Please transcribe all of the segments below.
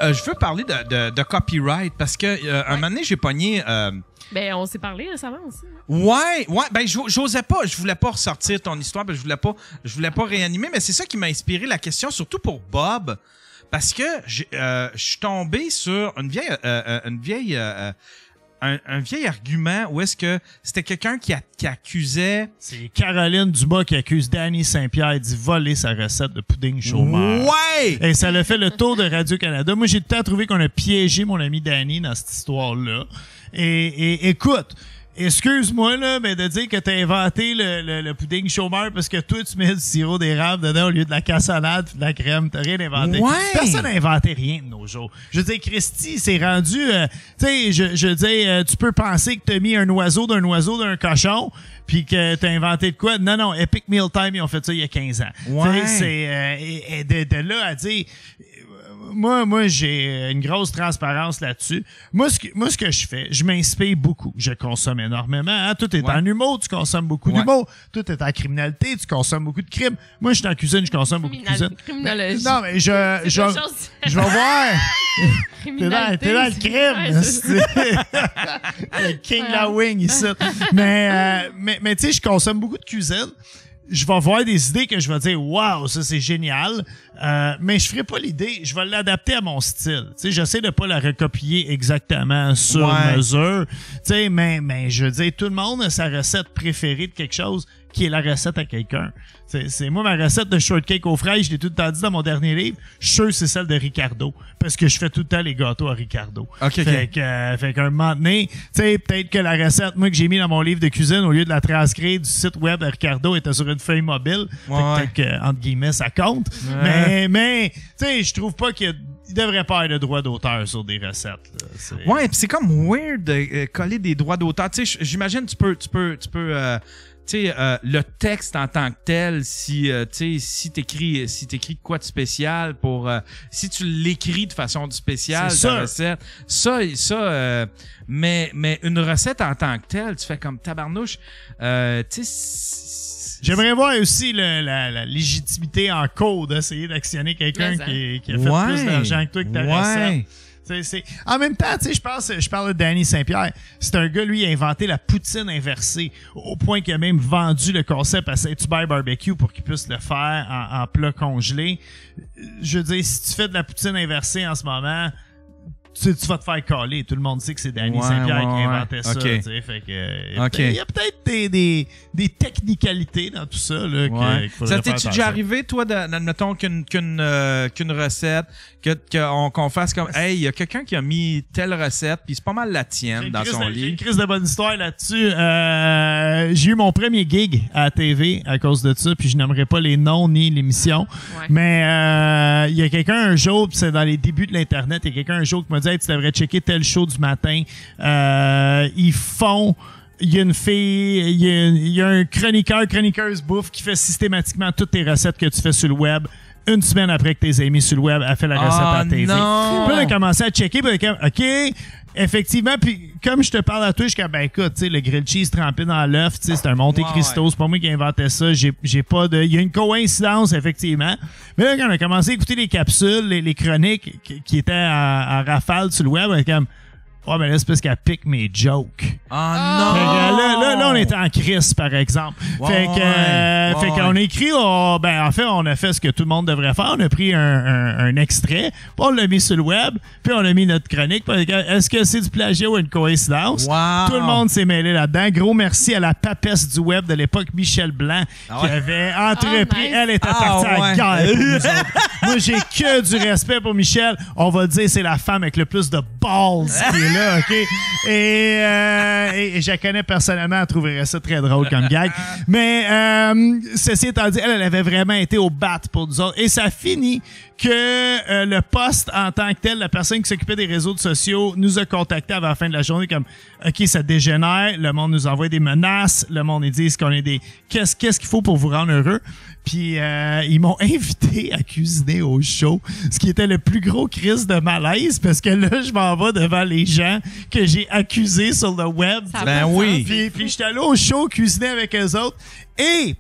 je veux parler de copyright parce que un moment donné, j'ai pogné... Ben, on s'est parlé récemment aussi. Ouais, ben j'osais pas, je voulais pas ressortir ton histoire, ben je voulais pas réanimer, mais c'est ça qui m'a inspiré la question, surtout pour Bob, parce que je suis tombé sur un vieil argument où est-ce que c'était quelqu'un qui accusait... C'est Caroline Dumas qui accuse Danny Saint-Pierre d'y voler sa recette de pudding chômeur. Ouais! Et ça l'a fait le tour de Radio-Canada. Moi, j'ai tout le temps trouvé qu'on a piégé mon ami Danny dans cette histoire-là. Et écoute, excuse-moi, là, mais de dire que t'as inventé le pudding chômeur parce que toi, tu mets du sirop d'érable dedans au lieu de la cassonade et de la crème. T'as rien inventé. Ouais. Personne n'a inventé rien de nos jours. Je veux dire, Christy, c'est rendu... tu sais, je veux dire, tu peux penser que t'as mis un oiseau d'un cochon puis que t'as inventé de quoi? Non, Epic Meal Time, ils ont fait ça il y a 15 ans. Ouais. Tu sais, c'est... de là à dire... Moi, j'ai une grosse transparence là-dessus. Moi, ce que je fais, je m'inspire beaucoup. Je consomme énormément. Hein? Tout est en humour, tu consommes beaucoup d'humour. Tout est en criminalité, tu consommes beaucoup de crimes. Moi, je suis en cuisine, je consomme beaucoup de cuisine. Criminologie. Non, mais je vais voir. T'es dans le crime. Le King La Wing ici. Mais tu sais, je consomme beaucoup de cuisine. Je vais voir des idées que je vais dire waouh, ça c'est génial, mais je ferai pas l'idée, je vais l'adapter à mon style. Tu sais, j'essaie de pas la recopier exactement sur mesure. Tu sais, mais je veux dire, tout le monde a sa recette préférée de quelque chose qui est la recette à quelqu'un. C'est moi, ma recette de shortcake aux fraises, je l'ai tout le temps dit dans mon dernier livre, je suis sûr que c'est celle de Ricardo, parce que je fais tout le temps les gâteaux à Ricardo. Fait qu'un moment donné, tu sais, peut-être que la recette, moi, que j'ai mis dans mon livre de cuisine, au lieu de la transcrire du site web de Ricardo, était sur une feuille mobile. Peut-être que, entre guillemets, ça compte. Mais tu sais, je trouve pas qu'il devrait pas avoir de droit d'auteur sur des recettes. Là. Ouais, pis c'est comme weird de coller des droits d'auteur. Tu sais, j'imagine tu peux tu sais, le texte en tant que tel, si t'écris quoi de spécial pour, si tu l'écris de façon spéciale, ta recette, mais une recette en tant que telle, tu fais comme tabarnouche, tu sais. J'aimerais voir aussi la légitimité en code d'essayer d'actionner quelqu'un qui a fait plus d'argent que toi que ta recette. En même temps, tu sais, je parle de Danny Saint-Pierre. C'est un gars, lui, il a inventé la poutine inversée au point qu'il a même vendu le concept à Saint-Hubert Barbecue pour qu'il puisse le faire en plat congelé. Je veux dire, si tu fais de la poutine inversée en ce moment, tu vas te faire caler. Tout le monde sait que c'est Danny Saint-Pierre qui a inventé ça. Okay. Fait que, il y a peut-être des technicalités dans tout ça. Là, ça t'es-tu déjà arrivé, toi, admettons qu'une recette, qu'on fasse comme, hey, il y a quelqu'un qui a mis telle recette, puis c'est pas mal la tienne dans son livre. J'ai une crise de bonne histoire là-dessus. J'ai eu mon premier gig à la TV à cause de ça, puis je n'aimerais pas les noms ni l'émission. Ouais. Mais il y a quelqu'un un jour, puis c'est dans les débuts de l'Internet, il y a quelqu'un un jour qui m'a dit, hey, tu devrais checker tel show du matin. Ils font... Il y a une fille, il y a un chroniqueuse bouffe qui fait systématiquement toutes tes recettes que tu fais sur le web. Une semaine après que tes amis sur le web a fait la recette à la TV. Non. Puis on a commencé à checker, puis on a comme, OK, effectivement, puis comme je te parle à toi, je suis comme, ben écoute, tu sais, le grilled cheese trempé dans l'œuf, tu sais, c'est un Monte Cristo, c'est pas moi qui ai inventé ça, j'ai pas de... Il y a une coïncidence, effectivement. Mais là, quand on a commencé à écouter les capsules, les chroniques qui étaient en rafale sur le web, on a comme... Oh, mais là, c'est parce qu'elle pique mes jokes. Ah non! Là, on était en crise, par exemple. Fait qu'on a écrit, en fait, on a fait ce que tout le monde devrait faire. On a pris un extrait, puis on l'a mis sur le web, puis on a mis notre chronique. Est-ce que c'est du plagiat ou une coïncidence? Wow. Tout le monde s'est mêlé là-dedans. Gros merci à la papesse du web de l'époque, Michel Blanc, qui avait entrepris. Elle était partie à la guerre pour nous autres. Moi, j'ai que du respect pour Michel. On va dire, c'est la femme avec le plus de balls qui est là, OK? Et je la connais personnellement, elle trouverait ça très drôle comme gag. Mais ceci étant dit, elle avait vraiment été au bat pour nous autres. Et ça finit que le poste en tant que tel, la personne qui s'occupait des réseaux sociaux, nous a contactés avant la fin de la journée comme OK, ça dégénère, le monde nous envoie des menaces, le monde nous dit qu'on est des qu'est-ce qu'il faut pour vous rendre heureux. Puis ils m'ont invité à cuisiner au show, ce qui était le plus gros crise de malaise parce que là je m'en vais devant les gens que j'ai accusés sur le web. Ben oui. Puis j'étais allé au show cuisiner avec eux autres Et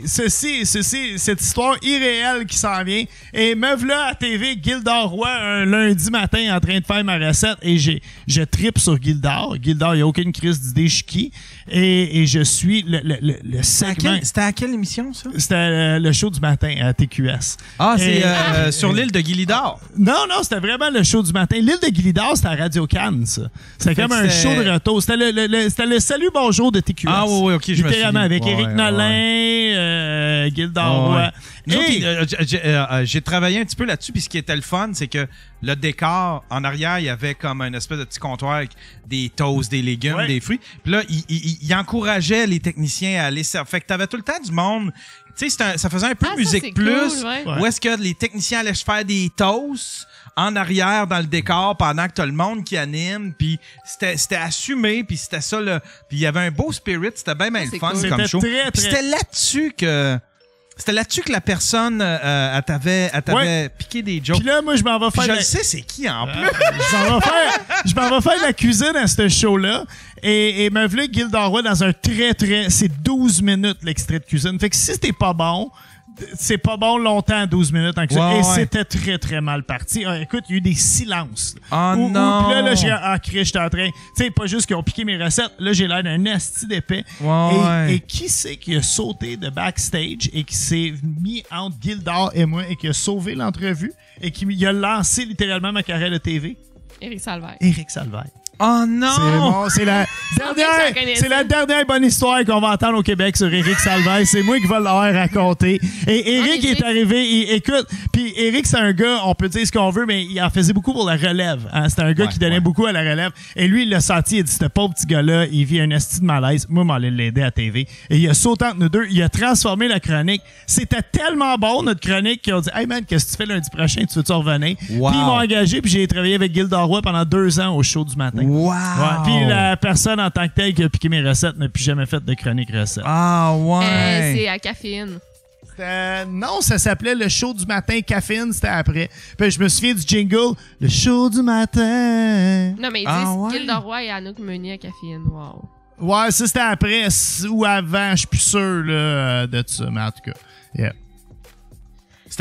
cette histoire irréelle qui s'en vient. Et me v'là à TV, Gildor Roy, un lundi matin en train de faire ma recette. Et je trippe sur Gildor. Gildor, il n'y a aucune crise d'idée, je suis qui. Et je suis le segment. C'était à quelle émission, ça? C'était le show du matin à TQS. Ah, c'est sur l'île de Guilidor. Non, c'était vraiment le show du matin. L'île de Guilidor, c'était à Radio Cannes, ça. C'était comme un show de retour. C'était le Salut Bonjour de TQS. Ah oui, OK, je me souviens. Avec Éric Nolin, Gildor Roy. J'ai travaillé un petit peu là-dessus, puis ce qui était le fun, c'est que le décor, en arrière, il y avait comme une espèce de petit comptoir avec des toasts, des légumes, des fruits. Puis là, il encourageait les techniciens à aller servir. Fait que t'avais tout le temps du monde. Tu sais, ça faisait un peu Musique Plus, cool, où est-ce que les techniciens allaient se faire des toasts en arrière dans le décor pendant que t'as le monde qui anime, puis c'était assumé, puis c'était ça, puis il y avait un beau spirit, c'était bien le fun comme show. C'était là-dessus que... C'était là-dessus que la personne elle t'avait piqué des jokes. Puis là, moi, je m'en vais faire... Je le sais, c'est qui en plus? Je m'en vais faire la cuisine à ce show-là. Et me v'là Gildor Roy dans un c'est 12 minutes l'extrait de cuisine. Fait que si c'était pas bon... C'est pas bon longtemps, 12 minutes en cuisine. Et c'était très, très mal parti. Écoute, il y a eu des silences. Oh non! Puis là, j'étais en train... Tu sais, pas juste qu'ils ont piqué mes recettes. Là, j'ai l'air d'un asti d'épais. Et qui c'est qui a sauté de backstage et qui s'est mis entre Gildor et moi et qui a sauvé l'entrevue et qui a lancé littéralement ma carrière de TV? Éric Salvaire. Oh non! C'est la dernière bonne histoire qu'on va entendre au Québec sur Éric Salvaire. C'est moi qui vais l'avoir raconté. Et Éric est arrivé, écoute, puis Éric, c'est un gars, on peut dire ce qu'on veut, mais il en faisait beaucoup pour la relève. Hein? C'était un gars qui donnait beaucoup à la relève. Et lui, il l'a senti, il a dit, ce pauvre petit gars-là, il vit un esti de malaise. Moi, m'allais l'aider à TV. Et il a sauté entre nous deux, il a transformé la chronique. C'était tellement bon, notre chronique, qu'ils ont dit, hey man, qu'est-ce que tu fais lundi prochain? Tu veux-tu revenir? Wow. Puis ils m'ont engagé, puis j'ai travaillé avec Gildor Roy pendant 2 ans au show du matin. Wow! Ouais, puis la personne en tant que telle qui a piqué mes recettes n'a plus jamais fait de chronique recette. Ah ouais! C'est à Caféine. Non, ça s'appelait le show du matin. Caféine, c'était après. Puis je me souviens du jingle, le show du matin. Non, mais ils disent Gildor Roy et Anouk Meunier à Caféine. Wow. Ouais, ça c'était après ou avant, je suis plus sûr là, de ça, mais en tout cas. Yeah. Je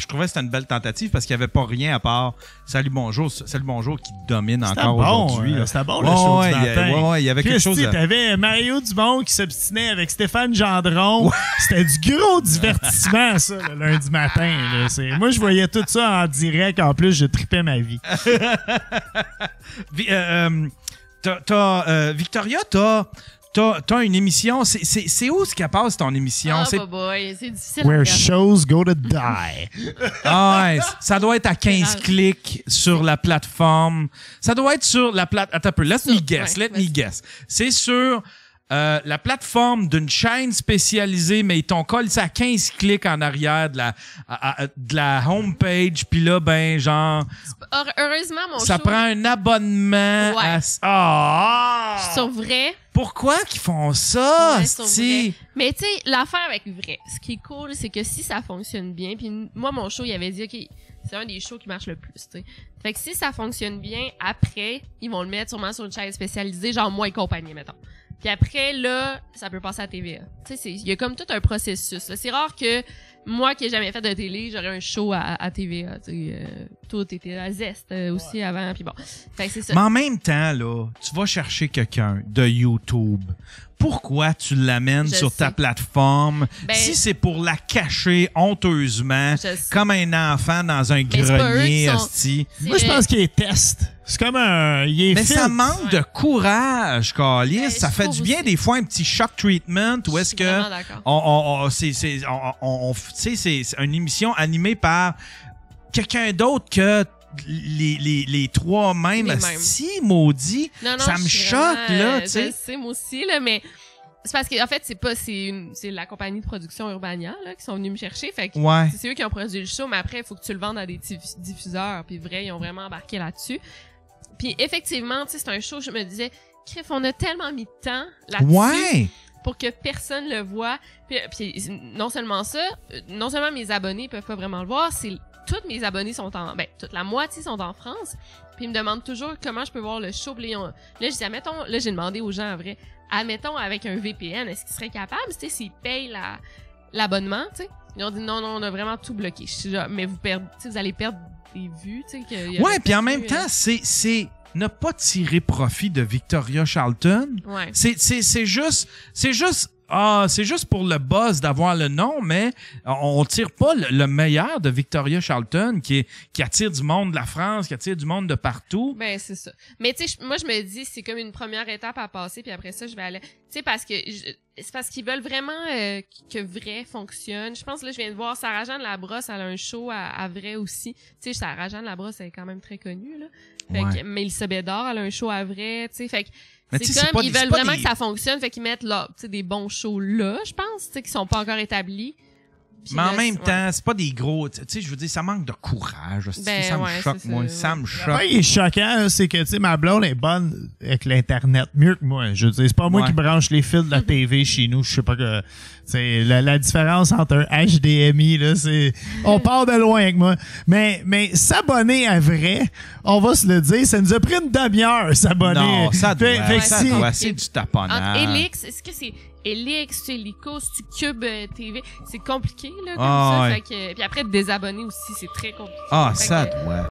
trouvais que c'était une belle tentative parce qu'il n'y avait pas rien à part Salut Bonjour qui domine encore aujourd'hui. C'était bon le show du matin. Ouais, il y avait quelque chose. T'avais Mario Dumont qui s'obstinait avec Stéphane Gendron. Ouais. C'était du gros divertissement, ça, le lundi matin. Là. Moi, je voyais tout ça en direct. En plus, je tripais ma vie. Victoria, t'as une émission. C'est où ce qu'elle passe ton émission? Boy, c'est difficile. Where shows go to die. Ça doit être à 15 clics sur la plateforme. Ça doit être sur la plateforme. Attends un peu. Let me guess. C'est sur la plateforme d'une chaîne spécialisée, mais ils t'ont collé ça à 15 clics en arrière de la homepage. Puis là, ben, genre... Heureusement, mon ça show... prend un abonnement à... Sur vrai... Pourquoi qu'ils font ça? Ouais, mais tu sais, l'affaire avec vrai, ce qui est cool, c'est que si ça fonctionne bien, puis moi, mon show, il avait dit, OK, c'est un des shows qui marche le plus, tu sais. Fait que si ça fonctionne bien, après, ils vont le mettre sûrement sur une chaîne spécialisée, genre moi et compagnie, mettons. Puis après, là, ça peut passer à TVA. Tu sais, il y a comme tout un processus. C'est rare que moi qui n'ai jamais fait de télé, j'aurais un show à TVA. Tout était à Zest aussi avant. Puis bon, fait que c'est ça. Mais en même temps, là, tu vas chercher quelqu'un de YouTube. Pourquoi tu l'amènes sur ta plateforme si c'est pour la cacher honteusement comme un enfant dans un grenier, hostie? Moi, je pense qu'il est test. C'est comme un... Mais ça manque de courage, Carlis. Ça fait du bien des fois un petit shock treatment où est-ce que c'est une émission animée par quelqu'un d'autre que les trois mêmes. Si, maudit. Non, ça me choque, là, tu sais. C'est moi aussi, là, mais c'est parce que en fait, c'est la compagnie de production Urbania, là, qui sont venus me chercher. Fait que c'est eux qui ont produit le show, mais après, il faut que tu le vendes à des diffuseurs. Puis vrai, ils ont vraiment embarqué là-dessus. Puis effectivement, tu sais, c'est un show, je me disais, Criff, on a tellement mis de temps là-dessus pour que personne le voit. Puis non seulement ça, non seulement mes abonnés peuvent pas vraiment le voir, c'est tous mes abonnés sont toute la moitié sont en France. Puis ils me demandent toujours comment je peux voir le show. Puis là, je dis, admettons, là, j'ai demandé aux gens, en vrai, admettons, avec un VPN, est-ce qu'ils seraient capables, tu sais, s'ils payent l'abonnement, tu sais? Ils ont dit, non, on a vraiment tout bloqué. Je suis genre, mais vous allez perdre des vues, tu sais. Ouais, puis en même temps, c'est ne pas tirer profit de Victoria Charlton. Ouais. C'est juste c'est juste pour le buzz d'avoir le nom, mais on tire pas le meilleur de Victoria Charlton qui attire du monde de la France, qui attire du monde de partout. Ben, c'est ça. Mais tu sais, moi, je me dis, c'est comme une première étape à passer, puis après ça, je vais aller... Tu sais, parce que... c'est parce qu'ils veulent vraiment que Vrai fonctionne. Je pense, là, je viens de voir Sarah-Jeanne Labrosse, elle a un show à Vrai aussi. Tu sais, Sarah-Jeanne Labrosse, elle est quand même très connue, là. Fait que Mélissa Bédard, elle a un show à Vrai, tu sais. Fait que c'est comme, ils veulent vraiment que ça fonctionne, fait qu'ils mettent là, tu sais, des bons shows là, je pense, tu sais, qui sont pas encore établis. Puis mais là, en même temps, c'est pas des gros... Tu sais, je veux dire, ça manque de courage. Ça me choque, moi. Ça me choque. Ce qui est choquant, c'est que, tu sais, ma blonde est bonne avec l'Internet, mieux que moi. Je veux dire, c'est pas moi qui branche les fils de la TV chez nous. Je sais pas que... C'est la différence entre un HDMI, là, c'est... On part de loin avec moi. Mais s'abonner à Vrai, on va se le dire, ça nous a pris une demi-heure, s'abonner. Non, ça doit. C'est du taponnage. Entre Elix, est-ce que c'est Elix, Helico, c'est Cube TV? C'est compliqué, là, comme ça. Ouais. Fait que, puis après, désabonner aussi, c'est très compliqué. Ça doit.